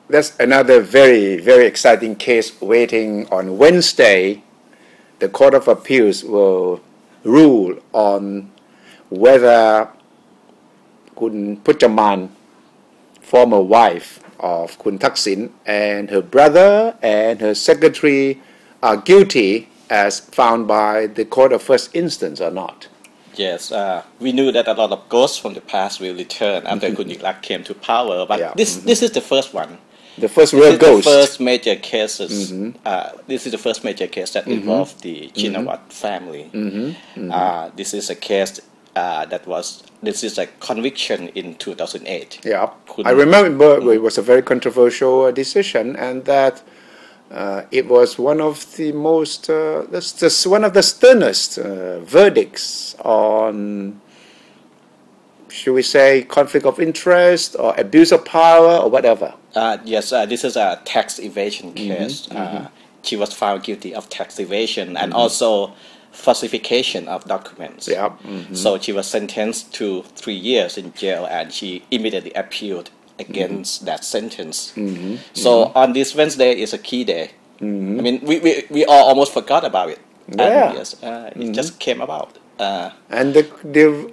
That's another very, very exciting case waiting on Wednesday. The Court of Appeals will rule on whether Kun Puchaman, former wife of Kun Thaksin, and her brother and her secretary are guilty as found by the Court of First Instance or not. Yes, we knew that a lot of ghosts from the past will return after Kun Yingluck came to power, but this is the first one. The first real ghost. The first major cases. This is the first major case that involved the Chinawat family. This is a case this is a conviction in 2008. Yeah, I remember it was a very controversial decision, and that it was one of the most, one of the sternest verdicts on, should we say, conflict of interest or abuse of power or whatever. Yes, this is a tax evasion case. She was found guilty of tax evasion and also falsification of documents. Yeah. So she was sentenced to 3 years in jail, and she immediately appealed against that sentence. So on this Wednesday is a key day. I mean, we all almost forgot about it. Yeah. And yes, it just came about. And the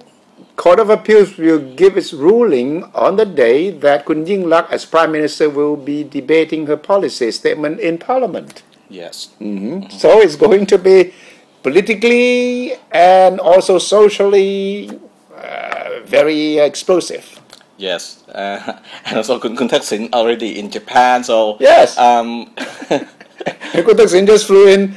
Court of Appeals will give its ruling on the day that Kun Yingluck as Prime Minister will be debating her policy statement in Parliament. Yes. So it's going to be politically and also socially very explosive. Yes, and also Kun Thaksin already in Japan, so... Yes. Kun Thaksin just flew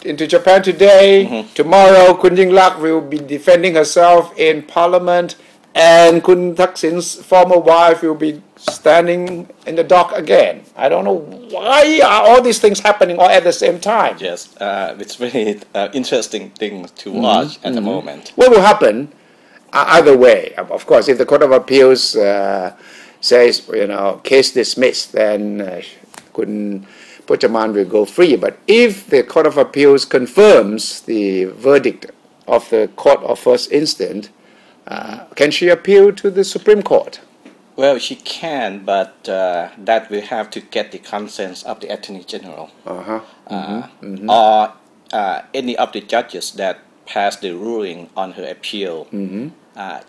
into Japan today. Tomorrow, Kun Yingluck will be defending herself in Parliament, and Kun Thaksin's former wife will be standing in the dock again. I don't know why are all these things happening all at the same time. Yes, it's very interesting thing to watch at the moment. What will happen? Either way, of course, if the Court of Appeals says, case dismissed, then Kun Puchaman will go free. But if the Court of Appeals confirms the verdict of the Court of First Instance, can she appeal to the Supreme Court? Well, she can, but that will have to get the consent of the Attorney General or any of the judges that passed the ruling on her appeal.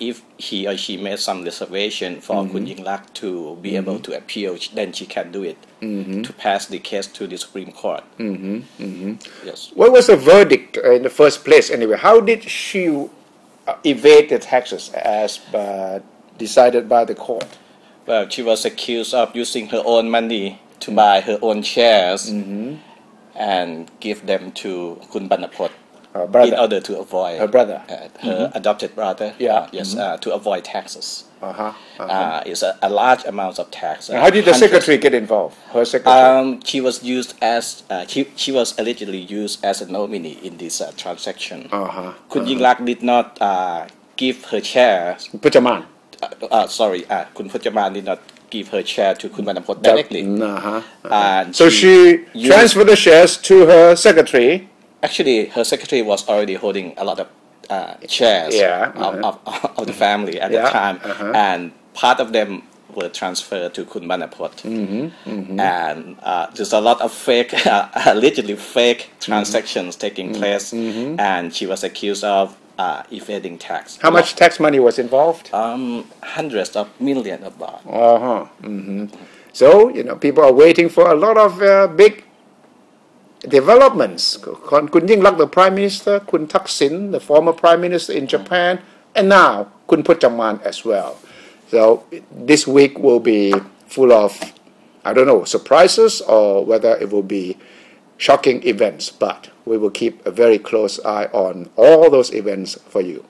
If he or she made some reservation for Kun Yingluck to be able to appeal, then she can do it to pass the case to the Supreme Court. Yes. What was the verdict in the first place anyway? How did she evade the taxes as decided by the court? Well, she was accused of using her own money to buy her own shares and give them to Kun Banapot in order to avoid her brother, her adopted brother. Yes, to avoid taxes. It's a large amount of tax. How did the secretary get involved? Her secretary. She was used as she was allegedly used as a nominee in this transaction. Kun Yingluck did not give her shares. Puchaman. Kun Puchaman did not give her share to Kun Banapot directly. So she transferred the shares to her secretary. Actually, her secretary was already holding a lot of shares of the family at the time, and part of them were transferred to Kun Banapot. And there's a lot of fake, allegedly fake transactions taking place, and she was accused of evading tax. How much tax money was involved? Hundreds of millions of baht. So, people are waiting for a lot of big developments. Kun Yingluck, the Prime Minister, Kun Thaksin, the former Prime Minister in Japan, and now Kun Puchaman as well. So this week will be full of, I don't know, surprises or whether it will be shocking events, but we will keep a very close eye on all those events for you.